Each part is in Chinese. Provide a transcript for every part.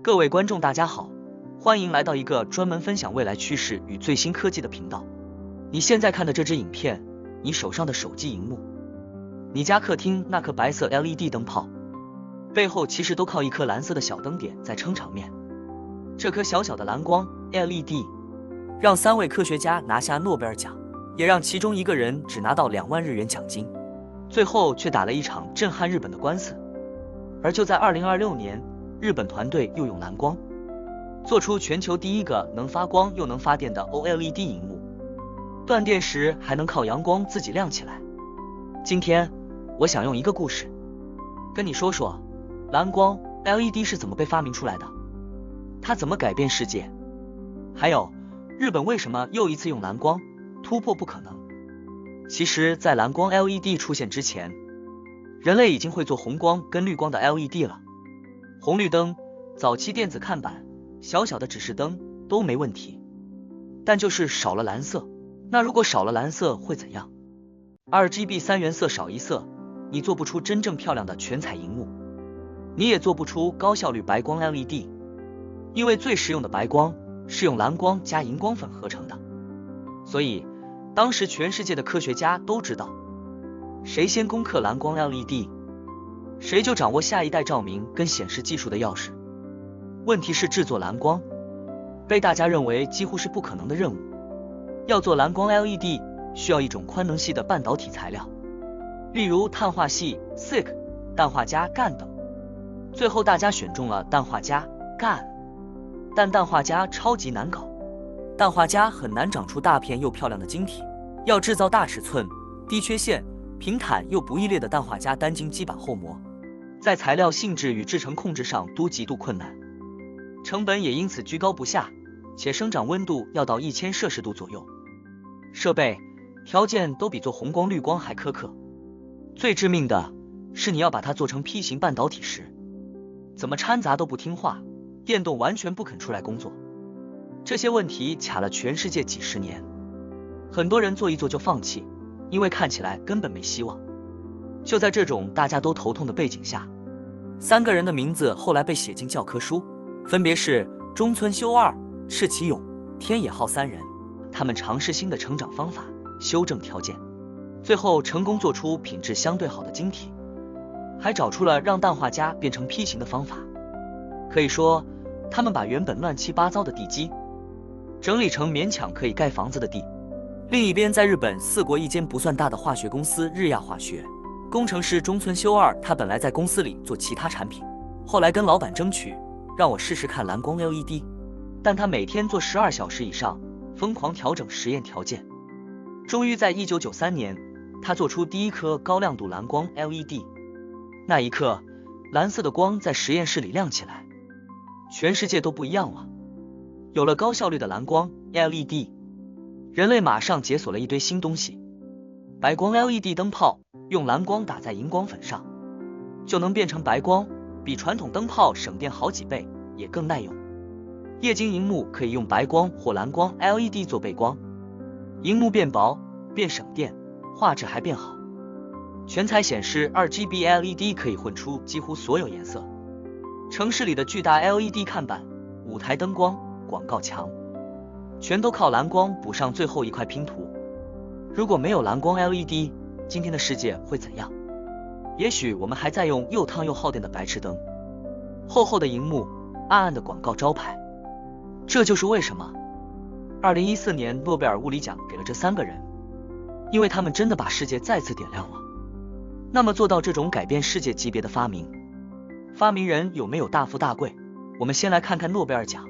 各位观众大家好，欢迎来到一个专门分享未来趋势与最新科技的频道。你现在看的这支影片，你手上的手机荧幕，你家客厅那颗白色 LED 灯泡，背后其实都靠一颗蓝色的小灯点在撑场面。这颗小小的蓝光 LED， 让3位科学家拿下诺贝尔奖，也让其中一个人只拿到2万日元奖金，最后却打了一场震撼日本的官司。而就在2026年，日本团队又用蓝光做出全球第一个能发光又能发电的 OLED 荧幕，断电时还能靠阳光自己亮起来。今天我想用一个故事跟你说说蓝光 LED 是怎么被发明出来的，它怎么改变世界，还有日本为什么又一次用蓝光突破不可能。其实在蓝光 LED 出现之前，人类已经会做红光跟绿光的 LED 了。红绿灯、早期电子看板、小小的指示灯都没问题，但就是少了蓝色。那如果少了蓝色会怎样？ RGB 3原色少一色，你做不出真正漂亮的全彩荧幕，你也做不出高效率白光 LED， 因为最实用的白光是用蓝光加荧光粉合成的。所以当时全世界的科学家都知道，谁先攻克蓝光 LED，谁就掌握下一代照明跟显示技术的钥匙。问题是制作蓝光被大家认为几乎是不可能的任务。要做蓝光 LED 需要一种宽能系的半导体材料，例如碳化系 SiC、氮化镓 GaN 等。最后大家选中了氮化镓 GaN， 但氮化镓超级难搞，氮化镓很难长出大片又漂亮的晶体，要制造大尺寸、低缺陷、平坦又不易裂的氮化镓单晶基板后膜，在材料性质与制程控制上都极度困难，成本也因此居高不下，且生长温度要到1000摄氏度左右，设备条件都比做红光绿光还苛刻。最致命的是你要把它做成 P 型半导体时，怎么掺杂都不听话，电动完全不肯出来工作。这些问题卡了全世界几十年，很多人做一做就放弃，因为看起来根本没希望。就在这种大家都头痛的背景下，3个人的名字后来被写进教科书，分别是中村修二、赤崎勇、天野浩3人。他们尝试新的成长方法，修正条件，最后成功做出品质相对好的晶体，还找出了让氮化镓变成 P 型的方法。可以说他们把原本乱七八糟的地基整理成勉强可以盖房子的地。另一边，在日本4国一间不算大的化学公司日亚化学，工程师中村修二，他本来在公司里做其他产品，后来跟老板争取让我试试看蓝光 LED， 但他每天做12小时以上，疯狂调整实验条件，终于在1993年他做出第一颗高亮度蓝光 LED。 那一刻蓝色的光在实验室里亮起来，全世界都不一样了。有了高效率的蓝光 LED， 人类马上解锁了一堆新东西。白光 LED 灯泡用蓝光打在荧光粉上，就能变成白光，比传统灯泡省电好几倍，也更耐用。液晶荧幕可以用白光或蓝光 LED 做背光，荧幕变薄变省电，画质还变好。全彩显示 RGB LED 可以混出几乎所有颜色。城市里的巨大 LED 看板、舞台灯光、广告墙，全都靠蓝光补上最后一块拼图。如果没有蓝光 LED， 今天的世界会怎样？也许我们还在用又烫又耗电的白炽灯，厚厚的荧幕，暗暗的广告招牌。这就是为什么2014年诺贝尔物理奖给了这3个人，因为他们真的把世界再次点亮了。那么做到这种改变世界级别的发明，发明人有没有大富大贵？我们先来看看诺贝尔奖。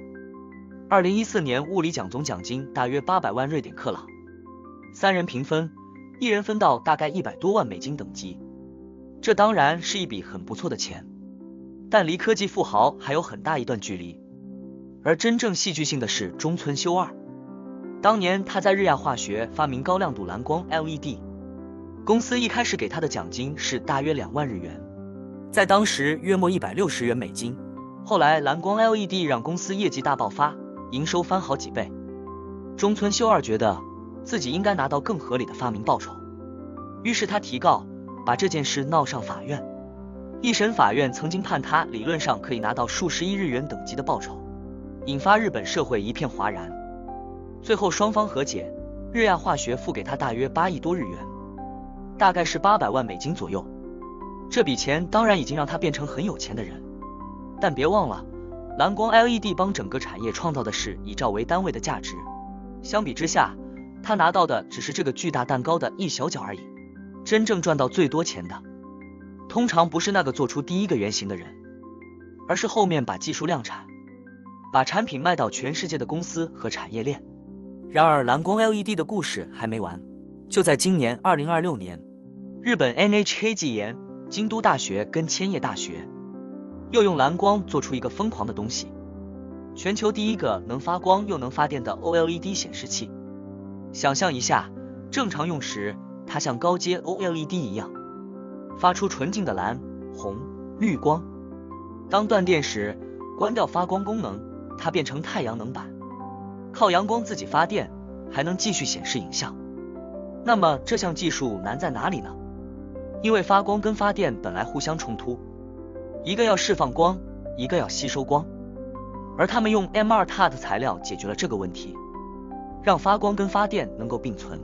2014年物理奖总奖金大约800万瑞典克朗，3人平分，一人分到大概100多万美金等级。这当然是一笔很不错的钱，但离科技富豪还有很大一段距离。而真正戏剧性的是中村修二，当年他在日亚化学发明高亮度蓝光 LED， 公司一开始给他的奖金是大约2万日元，在当时约莫160元美金。后来蓝光 LED 让公司业绩大爆发，营收翻好几倍。中村修二觉得自己应该拿到更合理的发明报酬，于是他提告，把这件事闹上法院。一审法院曾经判他理论上可以拿到数十亿日元等级的报酬，引发日本社会一片哗然。最后双方和解，日亚化学付给他大约8亿多日元，大概是800万美金左右。这笔钱当然已经让他变成很有钱的人，但别忘了，蓝光 LED 帮整个产业创造的是以兆为单位的价值，相比之下，他拿到的只是这个巨大蛋糕的一小角而已。真正赚到最多钱的，通常不是那个做出第一个原型的人，而是后面把技术量产，把产品卖到全世界的公司和产业链。然而蓝光 LED 的故事还没完，就在今年2026年，日本 NHK 技研、京都大学跟千叶大学又用蓝光做出一个疯狂的东西，全球第一个能发光又能发电的 OLED 显示器。想象一下，正常用时它像高阶 OLED 一样发出纯净的蓝、红、绿光，当断电时关掉发光功能，它变成太阳能板，靠阳光自己发电，还能继续显示影像。那么这项技术难在哪里呢？因为发光跟发电本来互相冲突，一个要释放光，一个要吸收光，而他们用 M2 的材料解决了这个问题，让发光跟发电能够并存。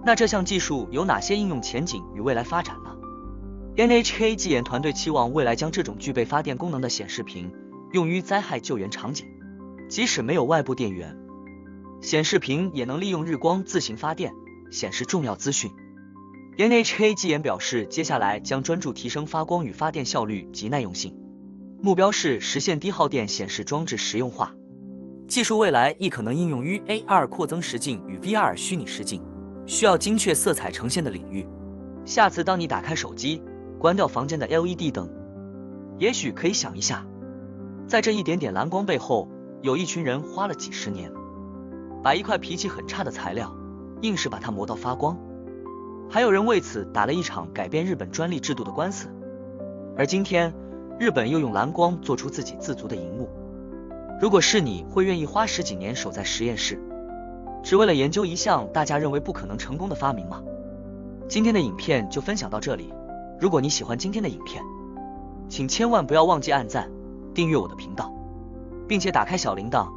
那这项技术有哪些应用前景与未来发展呢？ NHK 技研团队期望未来将这种具备发电功能的显示屏用于灾害救援场景，即使没有外部电源，显示屏也能利用日光自行发电，显示重要资讯。NHK 技研表示，接下来将专注提升发光与发电效率及耐用性，目标是实现低耗电显示装置实用化。技术未来亦可能应用于 AR 扩增实境与 VR 虚拟实境，需要精确色彩呈现的领域。下次当你打开手机，关掉房间的 LED 灯，也许可以想一下，在这一点点蓝光背后，有一群人花了几十年，把一块脾气很差的材料，硬是把它磨到发光。还有人为此打了一场改变日本专利制度的官司。而今天，日本又用蓝光做出自给自足的萤幕。如果是你，会愿意花10几年守在实验室，只为了研究一项大家认为不可能成功的发明吗？今天的影片就分享到这里。如果你喜欢今天的影片，请千万不要忘记按赞、订阅我的频道，并且打开小铃铛，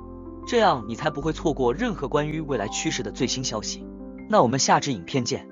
这样你才不会错过任何关于未来趋势的最新消息。那我们下支影片见。